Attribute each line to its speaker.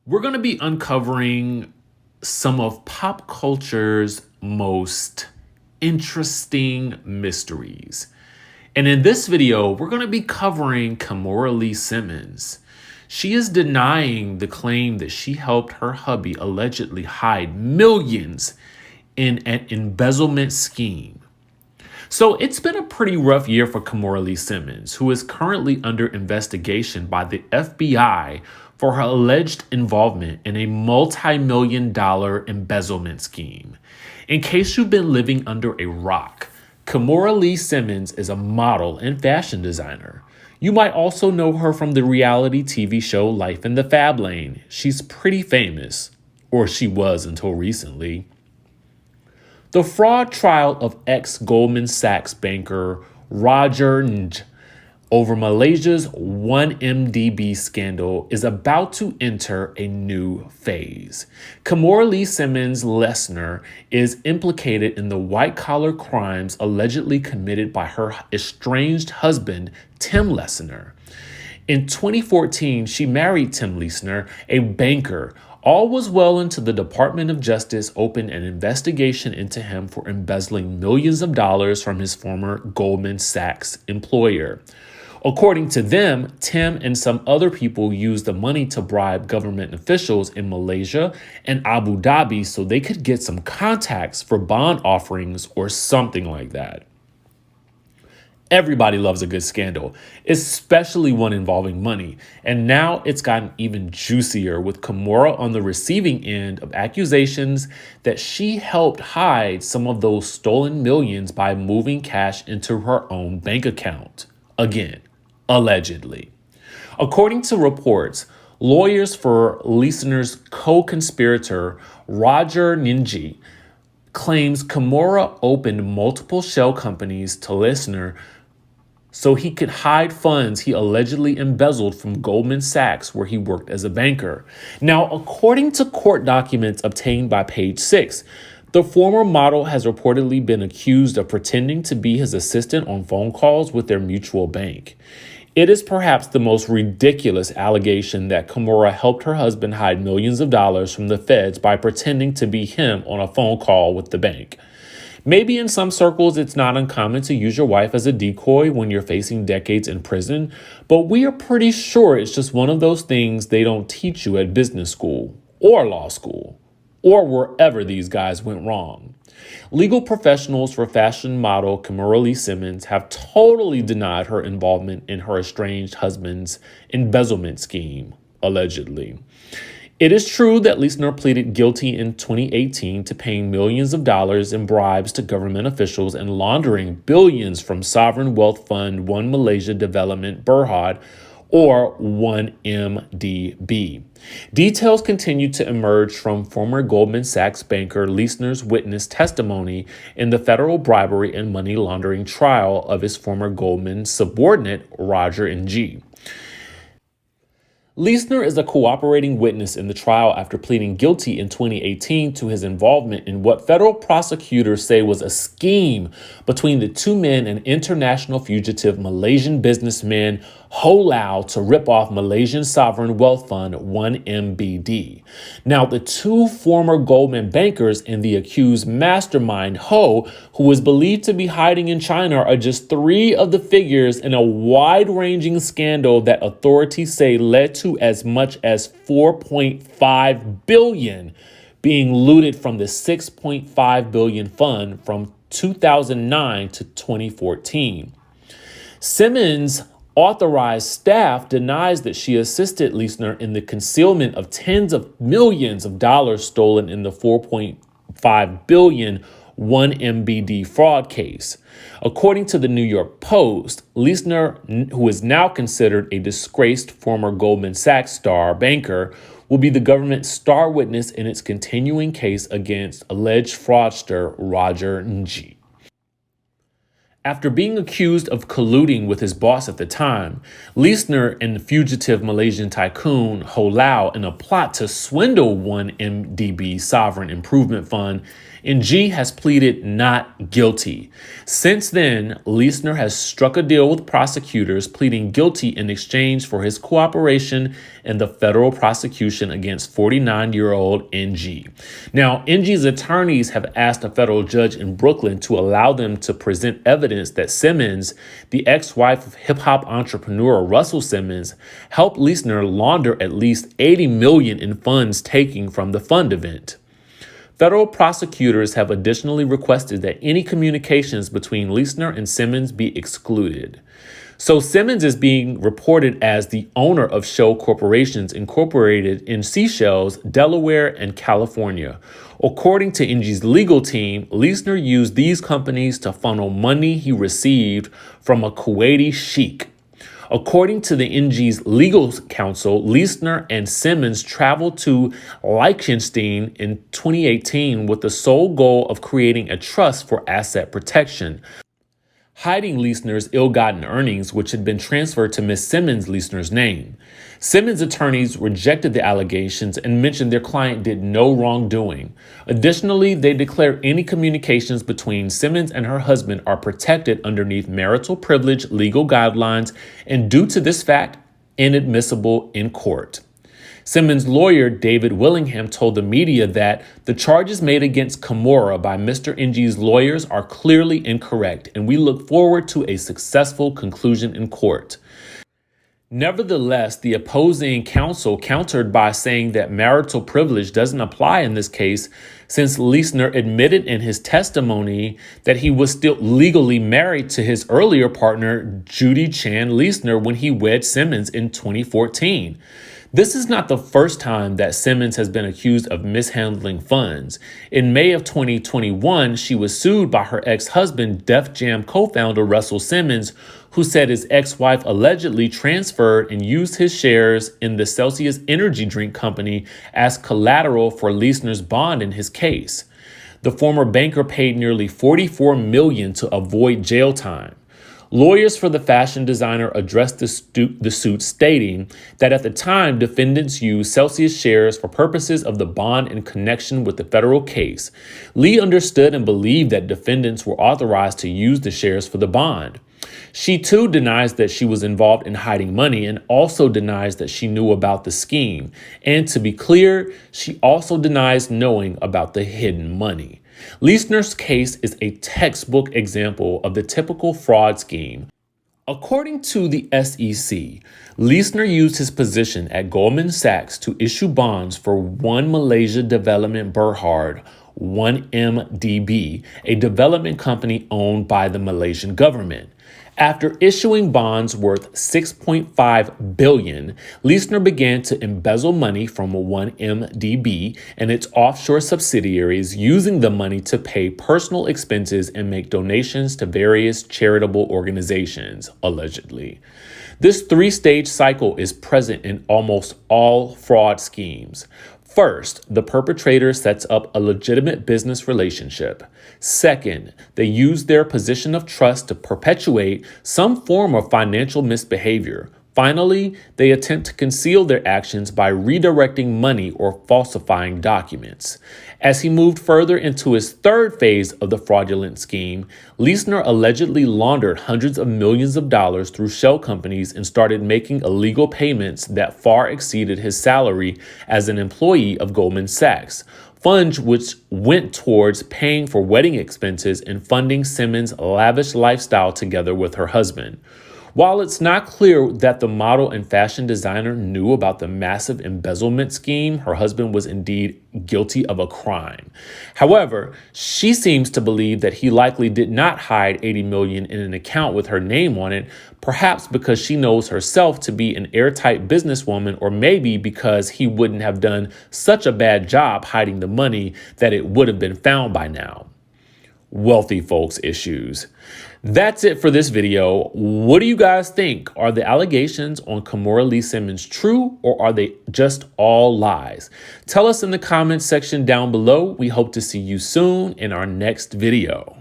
Speaker 1: We're going to be uncovering some of pop culture's most interesting mysteries. And in this video, we're going to be covering Kimora Lee Simmons. She is denying the claim that she helped her hubby allegedly hide millions in an embezzlement scheme. So it's been a pretty rough year for Kimora Lee Simmons, who is currently under investigation by the FBI for her alleged involvement in a multi-million-dollar embezzlement scheme. In case you've been living under a rock, Kimora Lee Simmons is a model and fashion designer. You might also know her from the reality TV show Life in the Fab Lane. She's pretty famous, or she was until recently. The fraud trial of ex-Goldman Sachs banker Roger Ng over Malaysia's 1MDB scandal is about to enter a new phase. Kimora Lee Simmons Lesner is implicated in the white-collar crimes allegedly committed by her estranged husband, Tim Lesner. In 2014, she married Tim Lesner, a banker. All was well until the Department of Justice opened an investigation into him for embezzling millions of dollars from his former Goldman Sachs employer. According to them, Tim and some other people used the money to bribe government officials in Malaysia and Abu Dhabi so they could get some contacts for bond offerings or something like that. Everybody loves a good scandal, especially one involving money. And now it's gotten even juicier with Kimora on the receiving end of accusations that she helped hide some of those stolen millions by moving cash into her own bank account. Again, allegedly. According to reports, lawyers for Lesner's co-conspirator, Roger Ng, claims Kimora opened multiple shell companies to Lesner so he could hide funds he allegedly embezzled from Goldman Sachs, where he worked as a banker. Now, according to court documents obtained by Page 6, the former model has reportedly been accused of pretending to be his assistant on phone calls with their mutual bank. It is perhaps the most ridiculous allegation that Kimora helped her husband hide millions of dollars from the feds by pretending to be him on a phone call with the bank. Maybe in some circles it's not uncommon to use your wife as a decoy when you're facing decades in prison, but we are pretty sure it's just one of those things they don't teach you at business school or law school or wherever these guys went wrong. Legal professionals for fashion model Kimora Lee Simmons have totally denied her involvement in her estranged husband's embezzlement scheme, allegedly. It is true that Lesner pleaded guilty in 2018 to paying millions of dollars in bribes to government officials and laundering billions from sovereign wealth fund One Malaysia Development Berhad, or 1MDB. Details continue to emerge from former Goldman Sachs banker Lesner's witness testimony in the federal bribery and money laundering trial of his former Goldman subordinate, Roger Ng. Lesner is a cooperating witness in the trial after pleading guilty in 2018 to his involvement in what federal prosecutors say was a scheme between the two men and international fugitive Malaysian businessman Ho Lau to rip off Malaysian sovereign wealth fund 1MBD. Now, the two former Goldman bankers and the accused mastermind Ho, who is believed to be hiding in China, are just three of the figures in a wide-ranging scandal that authorities say led to as much as 4.5 billion being looted from the 6.5 billion fund from 2009 to 2014. Simmons' authorized staff denies that she assisted Lesner in the concealment of tens of millions of dollars stolen in the 4.5 billion 1MBD fraud case. According to the New York Post, Lesner, who is now considered a disgraced former Goldman Sachs star banker, will be the government's star witness in its continuing case against alleged fraudster Roger Ng. After being accused of colluding with his boss at the time, Lesner and the fugitive Malaysian tycoon Ho Lau in a plot to swindle 1MDB Sovereign Improvement Fund and G has pleaded not guilty. Since then, Leisner has struck a deal with prosecutors, pleading guilty in exchange for his cooperation in the federal prosecution against 49-year-old NG. Now, NG's attorneys have asked a federal judge in Brooklyn to allow them to present evidence that Simmons, the ex-wife of hip-hop entrepreneur Russell Simmons, helped Leisner launder at least $80 million in funds taken from the fund event. Federal prosecutors have additionally requested that any communications between Leisner and Simmons be excluded. So Simmons is being reported as the owner of Show Corporations Incorporated in Seychelles, Delaware, and California. According to NG's legal team, Leisner used these companies to funnel money he received from a Kuwaiti sheikh. According to the NG's legal counsel, Leisner and Simmons traveled to Liechtenstein in 2018 with the sole goal of creating a trust for asset protection, hiding Leisner's ill-gotten earnings, which had been transferred to Ms. Simmons' Leisner's name. Simmons' attorneys rejected the allegations and mentioned their client did no wrongdoing. Additionally, they declared any communications between Simmons and her husband are protected underneath marital privilege legal guidelines and, due to this fact, inadmissible in court. Simmons' lawyer, David Willingham, told the media that the charges made against Kimora by Mr. NG's lawyers are clearly incorrect, and we look forward to a successful conclusion in court. Nevertheless, the opposing counsel countered by saying that marital privilege doesn't apply in this case, since Leisner admitted in his testimony that he was still legally married to his earlier partner, Judy Chan Leisner, when he wed Simmons in 2014. This is not the first time that Simmons has been accused of mishandling funds. In May of 2021, she was sued by her ex-husband, Def Jam co-founder Russell Simmons, who said his ex-wife allegedly transferred and used his shares in the Celsius energy drink company as collateral for Leisner's bond in his case. The former banker paid nearly $44 million to avoid jail time. Lawyers for the fashion designer addressed the suit, stating that at the time, defendants used Celsius shares for purposes of the bond in connection with the federal case. Lee understood and believed that defendants were authorized to use the shares for the bond. She too denies that she was involved in hiding money and also denies that she knew about the scheme. And to be clear, she also denies knowing about the hidden money. Leisner's case is a textbook example of the typical fraud scheme. According to the SEC, Leisner used his position at Goldman Sachs to issue bonds for One Malaysia Development Berhad, 1MDB, a development company owned by the Malaysian government. After issuing bonds worth $6.5 billion, Leisner began to embezzle money from 1MDB and its offshore subsidiaries, using the money to pay personal expenses and make donations to various charitable organizations, allegedly. This three-stage cycle is present in almost all fraud schemes. First, the perpetrator sets up a legitimate business relationship. Second, they use their position of trust to perpetuate some form of financial misbehavior. Finally, they attempt to conceal their actions by redirecting money or falsifying documents. As he moved further into his third phase of the fraudulent scheme, Leisner allegedly laundered hundreds of millions of dollars through shell companies and started making illegal payments that far exceeded his salary as an employee of Goldman Sachs, funds which went towards paying for wedding expenses and funding Simmons' lavish lifestyle together with her husband. While it's not clear that the model and fashion designer knew about the massive embezzlement scheme, her husband was indeed guilty of a crime. However, she seems to believe that he likely did not hide $80 million in an account with her name on it, perhaps because she knows herself to be an airtight businesswoman, or maybe because he wouldn't have done such a bad job hiding the money that it would have been found by now. Wealthy folks issues. That's it for this video. What do you guys think? Are the allegations on Kimora Lee Simmons true, or are they just all lies? Tell us in the comments section down below. We hope to see you soon in our next video.